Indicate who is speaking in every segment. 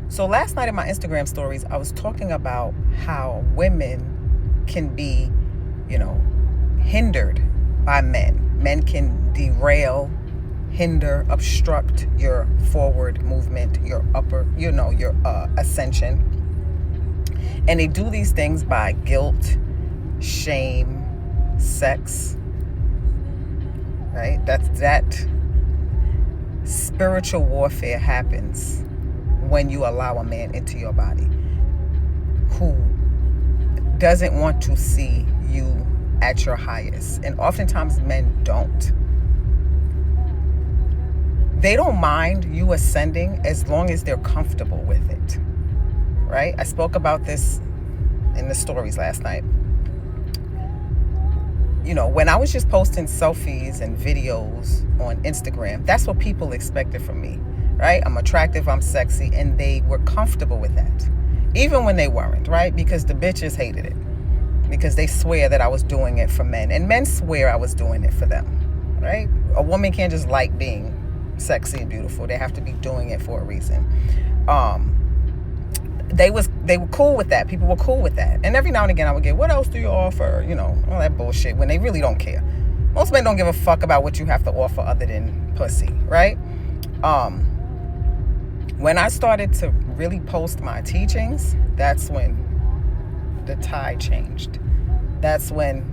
Speaker 1: So last night in my Instagram stories, I was talking about how women can be, hindered by men. Men can derail, hinder, obstruct your forward movement, your your ascension. And they do these things by guilt, shame, sex, right? That spiritual warfare happens when you allow a man into your body who doesn't want to see you at your highest. And oftentimes men don't. They don't mind you ascending as long as they're comfortable with it, right? I spoke about this in the stories last night. When I was just posting selfies and videos on Instagram, that's what people expected from me, right? I'm attractive, I'm sexy, and they were comfortable with that. Even when they weren't, right? Because the bitches hated it. Because they swear that I was doing it for men. And men swear I was doing it for them, right? A woman can't just like being sexy and beautiful. They have to be doing it for a reason. They were cool with that. People were cool with that. And every now and again I would get, what else do you offer? All that bullshit, when they really don't care. Most men don't give a fuck about what you have to offer other than pussy, right? When I started to really post my teachings, that's when the tide changed. That's when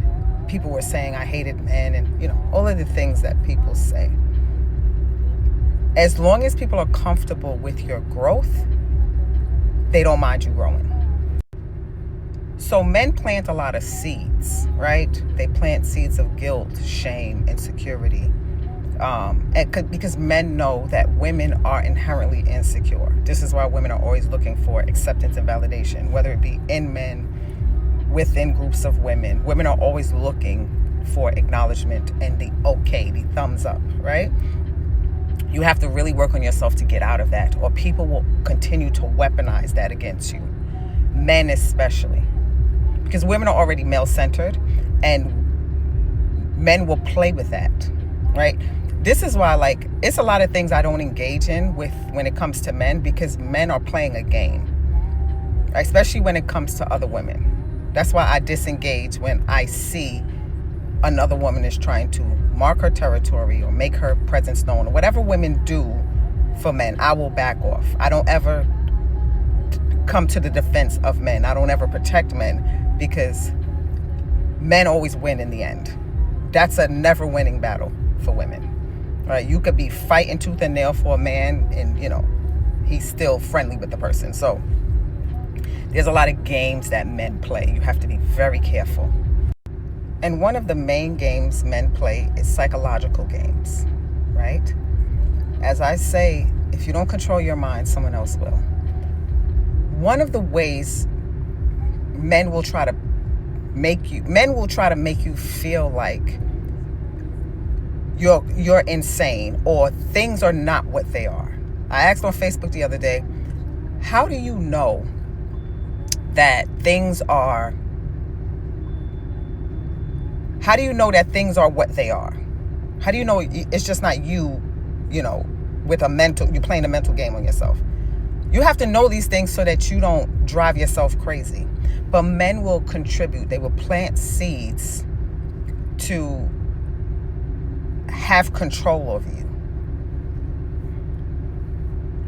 Speaker 1: people were saying I hated men and, all of the things that people say. As long as people are comfortable with your growth, they don't mind you growing. So men plant a lot of seeds, right? They plant seeds of guilt, shame, insecurity. Because men know that women are inherently insecure. This is why women are always looking for acceptance and validation, whether it be in men, within groups of women. Women are always looking for acknowledgement and the thumbs up, right? You have to really work on yourself to get out of that, or people will continue to weaponize that against you. Men especially. Because women are already male-centered, and men will play with that, right? This is why, it's a lot of things I don't engage in when it comes to men, because men are playing a game, right? Especially when it comes to other women. That's why I disengage when I see another woman is trying to mark her territory or make her presence known, or whatever women do for men. I will back off. I don't ever come to the defense of men. I don't ever protect men, because men always win in the end. That's a never winning battle for women, right? You could be fighting tooth and nail for a man and, he's still friendly with the person. So there's a lot of games that men play. You have to be very careful. And one of the main games men play is psychological games, right? As I say, if you don't control your mind, someone else will. One of the ways men will try to make you feel like you're insane, or things are not what they are. I asked on Facebook the other day, how do you know that things are what they are? How do you know it's just not you, with you're playing a mental game on yourself? You have to know these things so that you don't drive yourself crazy. But men will contribute. They will plant seeds to have control over you.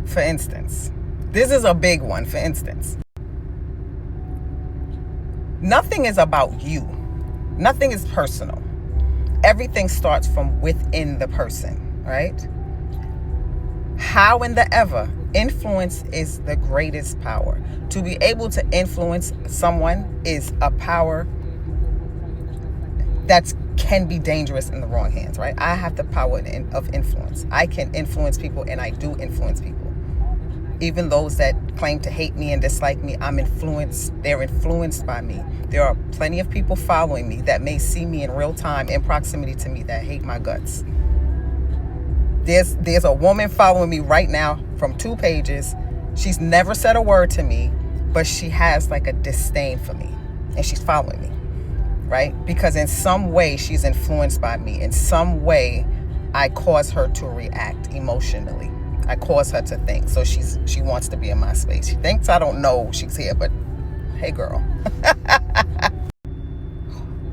Speaker 1: For instance, this is a big one. For instance, nothing is about you. Nothing is personal. Everything starts from within the person, right? How in the ever, influence is the greatest power. To be able to influence someone is a power that can be dangerous in the wrong hands, right? I have the power of influence. I can influence people, and I do influence people. Even those that claim to hate me and dislike me, I'm influenced. They're influenced by me. There are plenty of people following me that may see me in real time, in proximity to me, that hate my guts. There's a woman following me right now from 2 pages. She's never said a word to me, but she has a disdain for me, and she's following me, right? Because in some way she's influenced by me. In some way I cause her to react emotionally. I cause her to think. So she wants to be in my space. She thinks I don't know she's here, but hey, girl.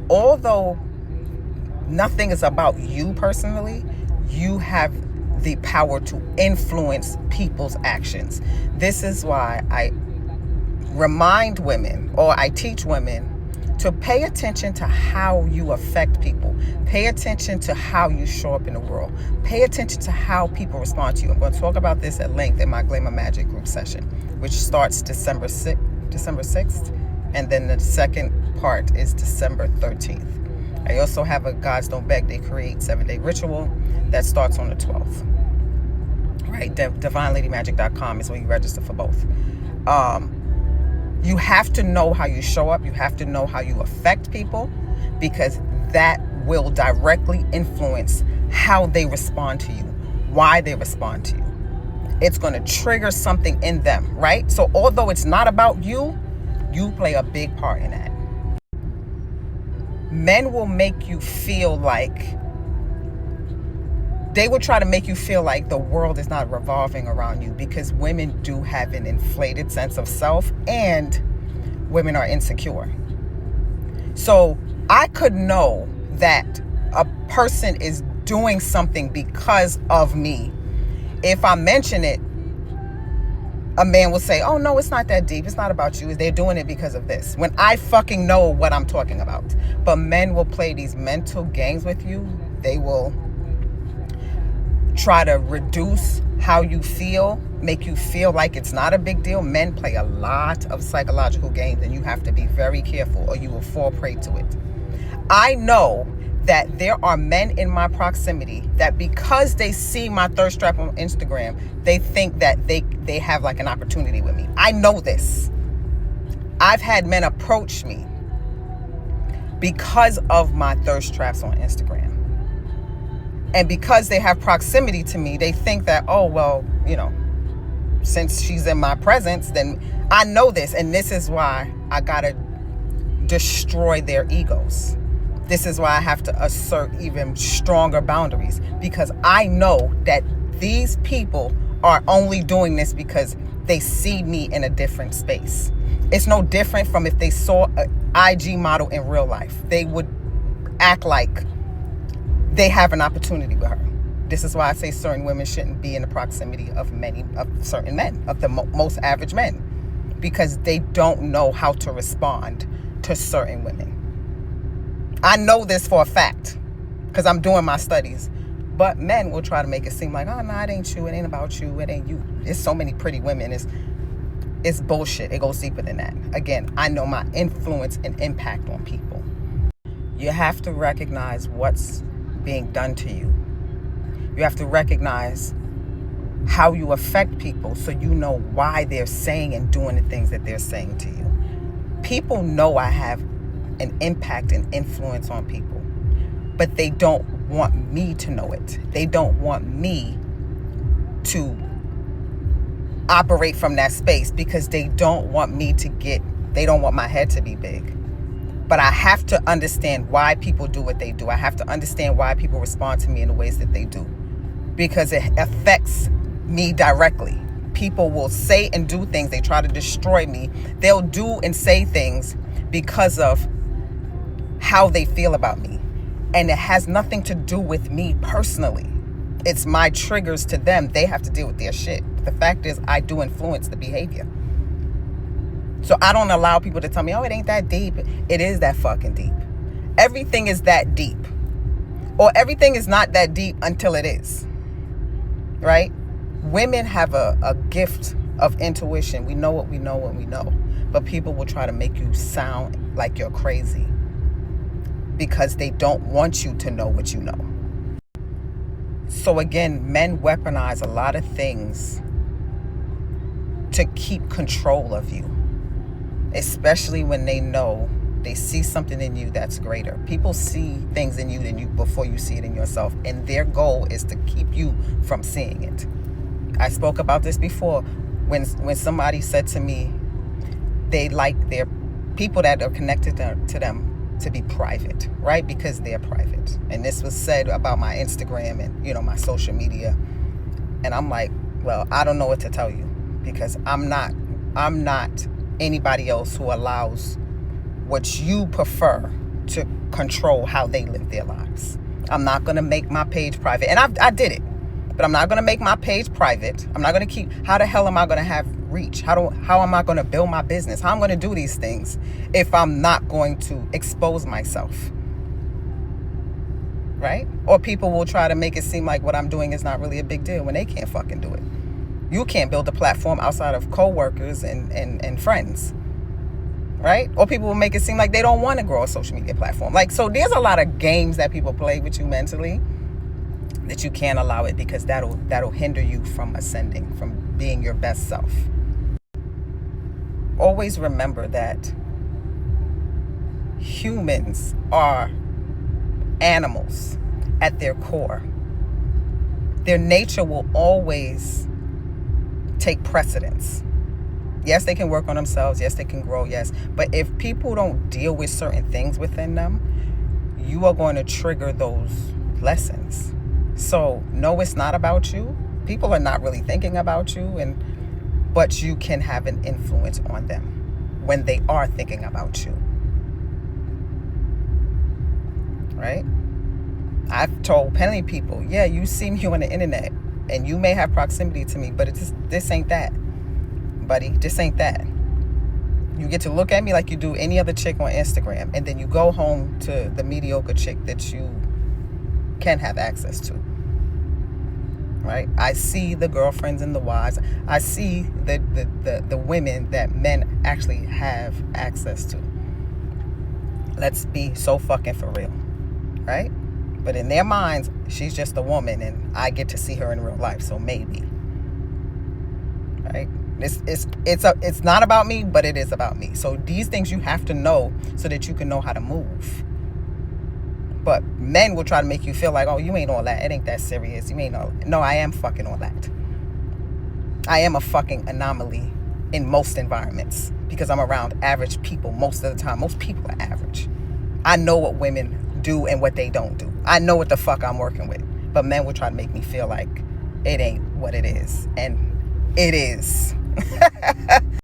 Speaker 1: Although nothing is about you personally, you have the power to influence people's actions. This is why I remind women, or I teach women, to pay attention to how you affect people. Pay attention to how you show up in the world. Pay attention to how people respond to you. I'm going to talk about this at length in my Glamour Magic group session, which starts December 6th, and then the second part is December 13th. I also have a Gods Don't Beg, They Create 7-day ritual that starts on the 12th. Right? DivineLadyMagic.com is where you register for both. You have to know how you show up. You have to know how you affect people, because that will directly influence how they respond to you, why they respond to you. It's going to trigger something in them, right? So although it's not about you, you play a big part in that. Men will make you feel like, they will try to make you feel like the world is not revolving around you, because women do have an inflated sense of self, and women are insecure. So I could know that a person is doing something because of me. If I mention it, a man will say, oh no, it's not that deep. It's not about you. They're doing it because of this. When I fucking know what I'm talking about. But men will play these mental games with you. They will try to reduce how you feel, make you feel like it's not a big deal. Men play a lot of psychological games, and you have to be very careful or you will fall prey to it. I know that there are men in my proximity that, because they see my thirst trap on Instagram, they think that they have like an opportunity with me. I know this. I've had men approach me because of my thirst traps on Instagram. And because they have proximity to me, they think that, oh, well, you know, since she's in my presence, then I know this. And this is why I got to destroy their egos. This is why I have to assert even stronger boundaries, because I know that these people are only doing this because they see me in a different space. It's no different from if they saw an IG model in real life. They would act like they have an opportunity with her. This is why I say certain women shouldn't be in the proximity of certain men, of the most average men, because they don't know how to respond to certain women. I know this for a fact because I'm doing my studies. But men will try to make it seem like, oh, no, it ain't you. It ain't about you. It ain't you. There's so many pretty women. It's bullshit. It goes deeper than that. Again, I know my influence and impact on people. You have to recognize what's being done to you. You have to recognize how you affect people so you know why they're saying and doing the things that they're saying to you. People know I have an impact and influence on people, but they don't want me to know it. They don't want me to operate from that space because they don't want they don't want my head to be big. But I have to understand why people do what they do. I have to understand why people respond to me in the ways that they do, because it affects me directly. People will say and do things. They try to destroy me. They'll do and say things because of how they feel about me. And it has nothing to do with me personally. It's my triggers to them. They have to deal with their shit. The fact is, I do influence the behavior. So I don't allow people to tell me, oh, it ain't that deep. It is that fucking deep. Everything is that deep. Or everything is not that deep until it is. Right? Women have a gift of intuition. We know what we know when we know. But people will try to make you sound like you're crazy because they don't want you to know what you know. So again, men weaponize a lot of things to keep control of you, especially when they see something in you that's greater. People see things in you than you before you see it in yourself, and their goal is to keep you from seeing it. I spoke about this before when somebody said to me they like their people that are connected to them to be private, right? Because they're private. And this was said about my Instagram and, my social media. And I'm like, Well, I don't know what to tell you, because I'm not anybody else who allows what you prefer to control how they live their lives. I'm not going to make my page private. And I did it. But I'm not going to make my page private. I'm not going to keep... How the hell am I going to have reach? How am I going to build my business? How am I going to do these things if I'm not going to expose myself? Right? Or people will try to make it seem like what I'm doing is not really a big deal when they can't fucking do it. You can't build a platform outside of co-workers and friends. Right? Or people will make it seem like they don't want to grow a social media platform. Like, so there's a lot of games that people play with you mentally that you can't allow it, because that'll hinder you from ascending, from being your best self. Always remember that humans are animals at their core. Their nature will always take precedence. Yes, they can work on themselves. Yes, they can grow. Yes. But if people don't deal with certain things within them, you are going to trigger those lessons. So, no, it's not about you. People are not really thinking about you, but you can have an influence on them when they are thinking about you. Right? I've told plenty of people, yeah, you see me on the internet and you may have proximity to me, but this ain't that, buddy. This ain't that. You get to look at me like you do any other chick on Instagram, and then you go home to the mediocre chick that you can have access to. Right? I see the girlfriends and the wives. I see the women that men actually have access to. Let's be so fucking for real. Right? But in their minds, she's just a woman and I get to see her in real life, so maybe. Right? It's not about me, but it is about me. So these things you have to know so that you can know how to move. But men will try to make you feel like, oh, you ain't all that. It ain't that serious. You ain't all that. No, I am fucking all that. I am a fucking anomaly in most environments because I'm around average people most of the time. Most people are average. I know what women do and what they don't do. I know what the fuck I'm working with. But men will try to make me feel like it ain't what it is. And it is.